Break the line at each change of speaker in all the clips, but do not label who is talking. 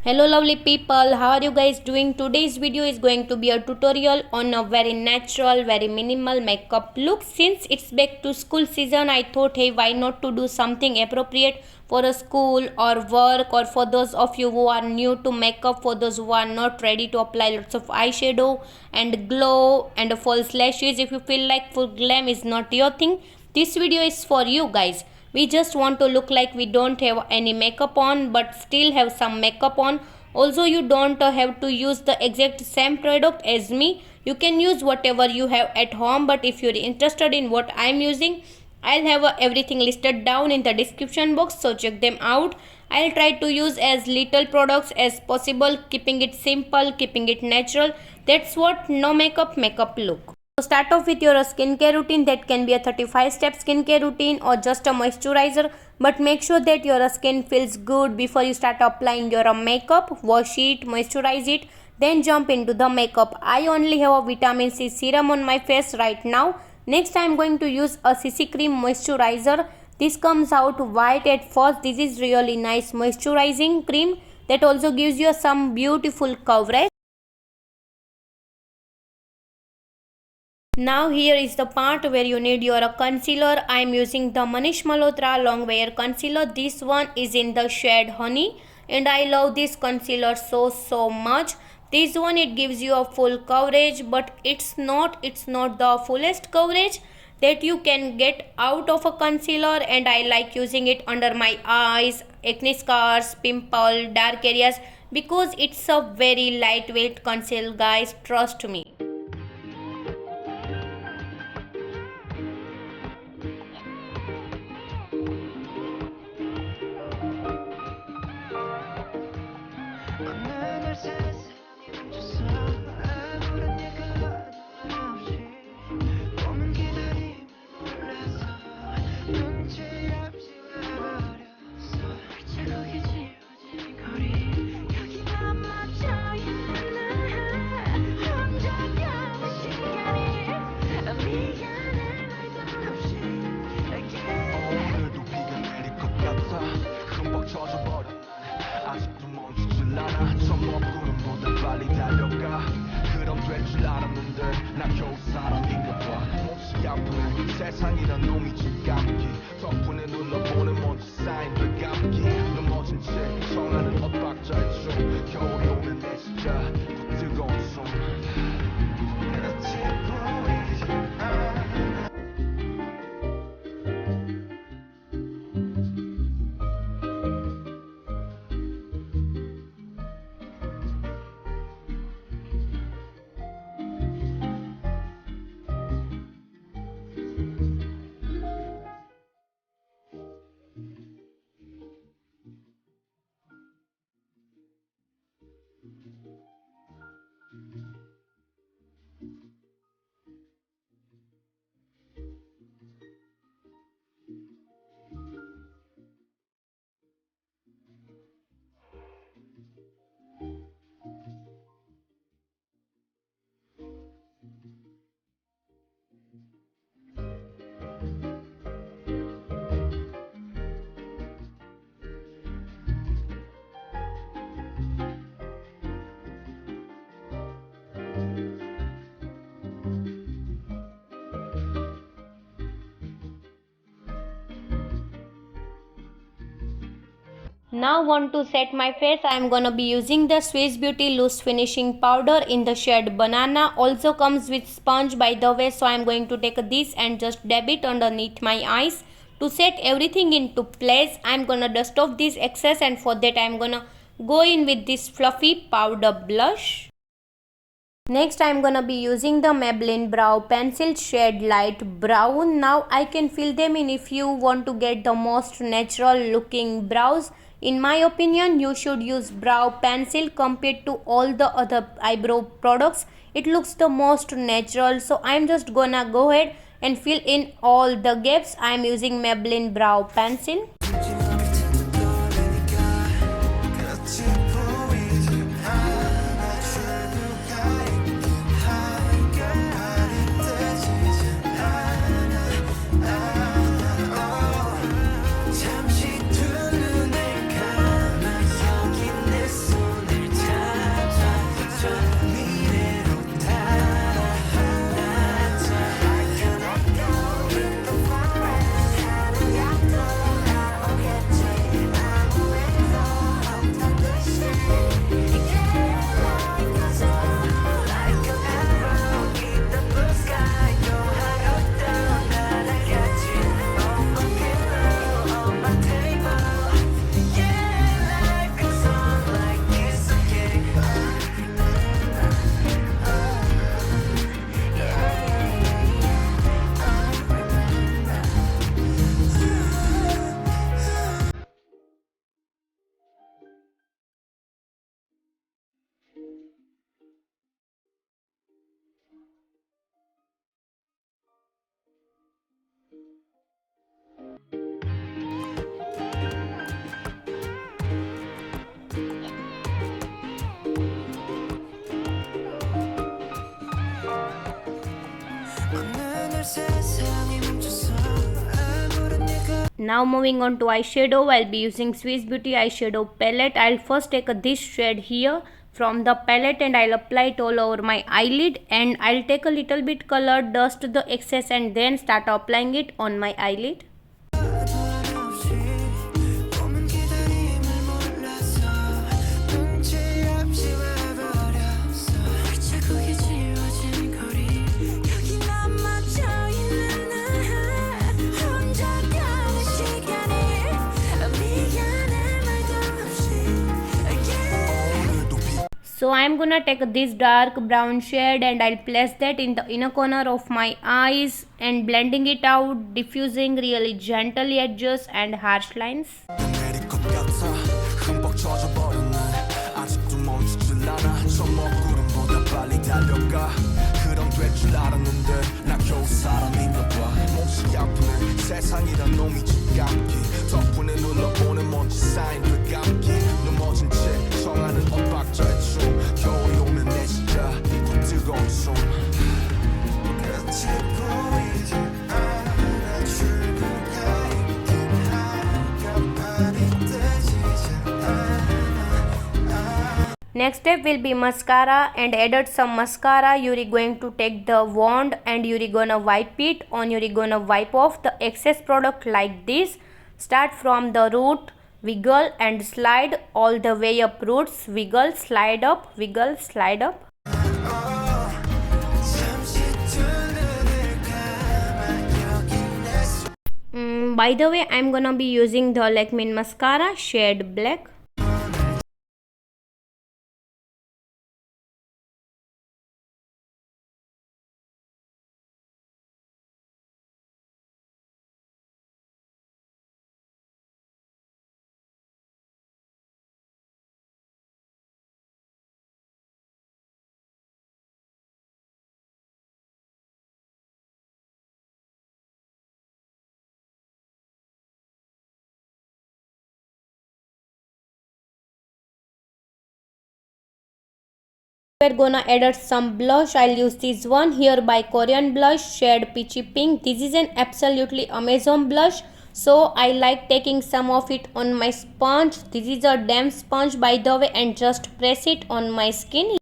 Hello lovely people, how are you guys doing? Today's video is going to be a tutorial on a very natural, very minimal makeup look. Since it's back to school season, I thought hey, why not to do something appropriate for a school or work, or for those of you who are new to makeup, for those who are not ready to apply lots of eyeshadow and glow and false lashes. If you feel like full glam is not your thing, this video is for you guys. We just want to look like we don't have any makeup on but still have some makeup on. Also, you don't have to use the exact same product as me. You can use whatever you have at home, but if you're interested in what I'm using, I'll have everything listed down in the description box, so check them out. I'll try to use as little products as possible, keeping it simple, keeping it natural. That's what no makeup look. So start off with your skincare routine. That can be a 35-step skincare routine or just a moisturizer, but make sure that your skin feels good before you start applying your makeup. Wash it, moisturize it, then jump into the makeup. I only have a vitamin C serum on my face right now. Next I am going to use a CC cream moisturizer. This comes out white at first. This is really nice moisturizing cream that also gives you some beautiful coverage. Now here is the part where you need your concealer. I am using the Manish Malhotra long wear concealer. This one is in the shade Honey and I love this concealer so much. This one, it gives you a full coverage, but it's not the fullest coverage that you can get out of a concealer, and I like using it under my eyes, acne scars, pimple, dark areas, because it's a very lightweight concealer guys, trust me.
아직도 멈추질 않아. 저 먹구름보다 빨리 달려가. 그럼 될 줄 알았는데 난 겨우 사람인가 봐. 몹시 아프네 세상이란 놈이 쥐감기. 덕분에 눌러보는 먼지 쌓인 배감기. 넘어진 채 청하는 엇박자의 춤. 겨울이 오면 내 진짜 더 뜨거운 숨. 그렇지 보이지 않아.
Now want to set my face, I am gonna be using the Swiss Beauty Loose Finishing Powder in the shade Banana. Also comes with sponge by the way, so I am going to take this and just dab it underneath my eyes to set everything into place. I am gonna dust off this excess, and for that I am gonna go in with this fluffy powder blush. Next I am gonna be using the Maybelline Brow Pencil shade Light Brown. Now I can fill them in. If you want to get the most natural looking brows, in my opinion, you should use brow pencil compared to all the other eyebrow products. It looks the most natural. So I'm just gonna go ahead and fill in all the gaps. I'm using Maybelline Brow Pencil. Now moving on to eyeshadow, I'll be using Swiss Beauty eyeshadow palette. I'll first take this shade here from the palette and I'll apply it all over my eyelid, and I'll take a little bit color, dust the excess and then start applying it on my eyelid. So I am gonna take this dark brown shade and I'll place that in the inner corner of my eyes and blending it out, diffusing really gently edges and harsh lines.
세상이란 놈이 지감기 덕분에 눌러보는 먼지 쌓인 그 감기 넘어진 채 청하는 엇박자의 춤 겨울이 오면 내 진짜 더 뜨거운 숨 끝이 보이지 않아 출구가 있긴 하니까 발이 떼지지 않아.
Next step will be mascara, and added some mascara. You're going to take the wand and you're gonna wipe it on. You're gonna wipe off the excess product like this. Start from the root, wiggle and slide all the way up roots. Wiggle, slide up, wiggle, slide up. By the way, I'm gonna be using the Lakme mascara shade black. We're gonna add some blush. I'll use this one here by Korean Blush shade Peachy Pink. This is an absolutely amazing blush, so I like taking some of it on my sponge. This is a damp sponge by the way, and just press it on my skin.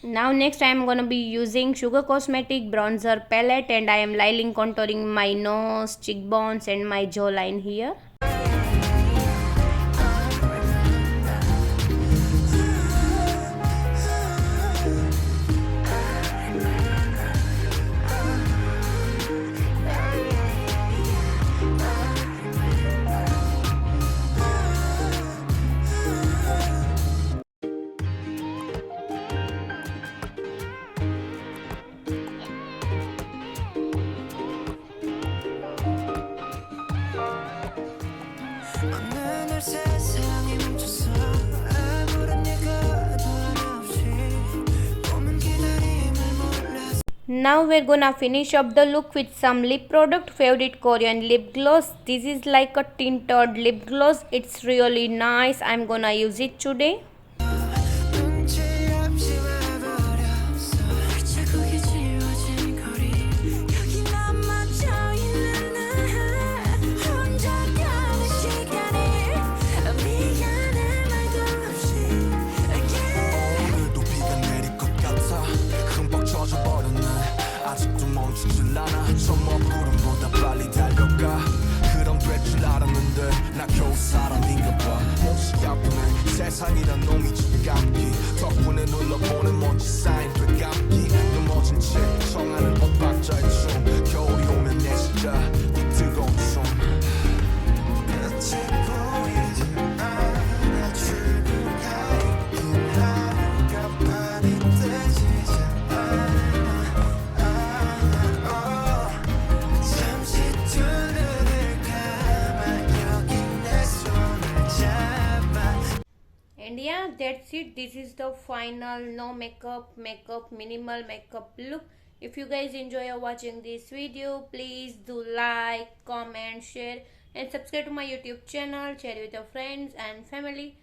Now next I am gonna be using Sugar Cosmetic bronzer palette, and I am lightly contouring my nose, cheekbones and my jawline here. Now we're gonna finish up the look with some lip product. Favorite Korean lip gloss. This is like a tinted lip gloss. It's really nice. I'm gonna use it today.
세상이란 놈이 죽감기 덕분에 눌러보는 먼지 쌓인 되감기 넘어진 채 청하는 엇박자의 춤 겨울이 오면 내 진짜 뜨거운 숨 끝이 보이지 않아 출구가 있긴 하니까 발이 뜨지 잠시 두 눈을 감아 여기 내 손을 잡아.
And yeah, that's it. This is the final no makeup minimal makeup look. If you guys enjoy watching this video, please do like, comment, share and subscribe to my YouTube channel. Share with your friends and family.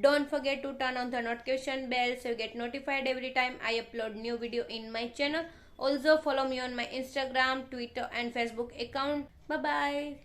Don't forget to turn on the notification bell so you get notified every time I upload new video in my channel. Also follow me on my Instagram, Twitter and Facebook account. Bye bye.